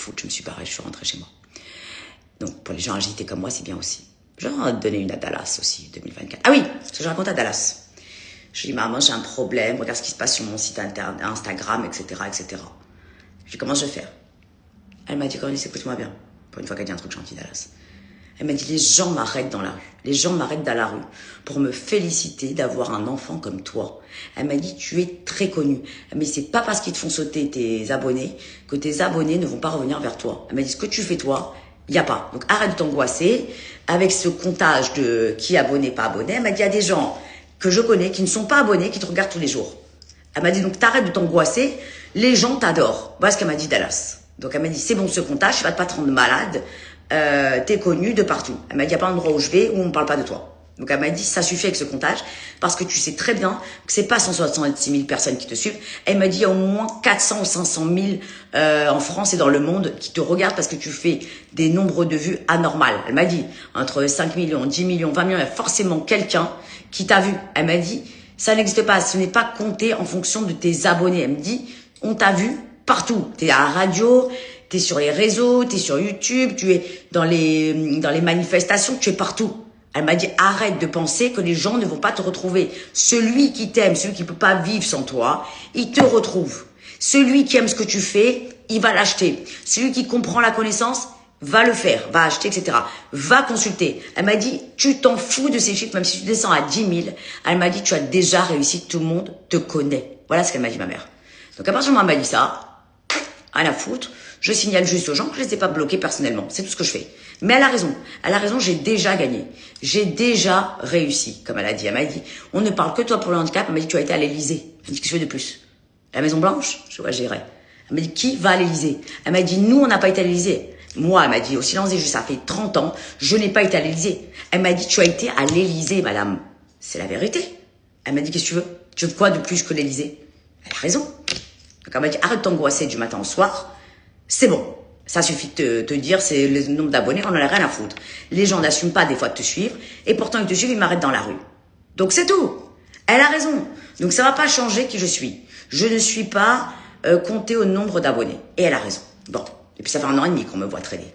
foutre, je me suis barrée, je suis rentrée chez moi. Donc, pour les gens agités comme moi, c'est bien aussi. Je vais en donner une à Dallas aussi, 2024. Ah oui, ce que je raconte à Dallas. Je dis, maman, j'ai un problème, regarde ce qui se passe sur mon site Instagram, etc., etc. Je dis, comment je vais faire? Elle m'a dit, Coralie, écoute-moi bien. Pour une fois qu'elle dit un truc gentil, Dallas. Elle m'a dit, les gens m'arrêtent dans la rue. Les gens m'arrêtent dans la rue pour me féliciter d'avoir un enfant comme toi. Elle m'a dit, tu es très connue. Mais c'est pas parce qu'ils te font sauter tes abonnés que tes abonnés ne vont pas revenir vers toi. Elle m'a dit, ce que tu fais toi, il n'y a pas. Donc arrête de t'angoisser avec ce comptage de qui est abonné, pas abonné. Elle m'a dit, il y a des gens que je connais qui ne sont pas abonnés, qui te regardent tous les jours. Elle m'a dit, donc t'arrêtes de t'angoisser, les gens t'adorent. Voilà ce qu'elle m'a dit, Dallas. Donc elle m'a dit, c'est bon ce comptage, tu vas pas te rendre malade. T'es connu de partout. Elle m'a dit, il n'y a pas un endroit où je vais où on ne parle pas de toi. Donc elle m'a dit, ça suffit avec ce comptage, parce que tu sais très bien que c'est pas 166 000 personnes qui te suivent. Elle m'a dit, il y a au moins 400 ou 500 000 en France et dans le monde qui te regardent parce que tu fais des nombres de vues anormales. Elle m'a dit, entre 5 millions, 10 millions, 20 millions, il y a forcément quelqu'un qui t'a vu. Elle m'a dit, ça n'existe pas, ce n'est pas compté en fonction de tes abonnés. Elle me dit, on t'a vu partout. T'es à la radio, t'es sur les réseaux, t'es sur YouTube, tu es dans les manifestations, tu es partout. Elle m'a dit, arrête de penser que les gens ne vont pas te retrouver. Celui qui t'aime, celui qui peut pas vivre sans toi, il te retrouve. Celui qui aime ce que tu fais, il va l'acheter. Celui qui comprend la connaissance, va le faire, va acheter, etc. Va consulter. Elle m'a dit, tu t'en fous de ces chiffres, même si tu descends à 10 000. Elle m'a dit, tu as déjà réussi, tout le monde te connaît. Voilà ce qu'elle m'a dit, ma mère. Donc à partir du moment où elle m'a dit ça, rien à foutre. Je signale juste aux gens que je les ai pas bloqués personnellement. C'est tout ce que je fais. Mais elle a raison. Elle a raison, j'ai déjà gagné. J'ai déjà réussi, comme elle a dit. Elle m'a dit, on ne parle que de toi pour le handicap. Elle m'a dit, tu as été à l'Élysée. Elle m'a dit, qu'est-ce que je fais de plus? La Maison Blanche? Je vois, j'irai. Elle m'a dit, qui va à l'Élysée? Elle m'a dit, nous, on n'a pas été à l'Élysée. Moi, elle m'a dit, au silence des juges, ça fait 30 ans, je n'ai pas été à l'Élysée. Elle m'a dit, tu as été à l'Élysée, madame. C'est la vérité. Elle m'a dit, qu'est-ce que tu veux? Tu veux quoi de plus que l'Élysée? Elle a raison. Donc elle m'a dit, arrête de t'angoisser du matin au soir. C'est bon. Ça suffit de te dire, c'est le nombre d'abonnés, on en a rien à foutre. Les gens n'assument pas des fois de te suivre, et pourtant ils te suivent, ils m'arrêtent dans la rue. Donc c'est tout. Elle a raison. Donc ça va pas changer qui je suis. Je ne suis pas comptée au nombre d'abonnés. Et elle a raison. Bon. Et puis ça fait 1 an et demi qu'on me voit traîner.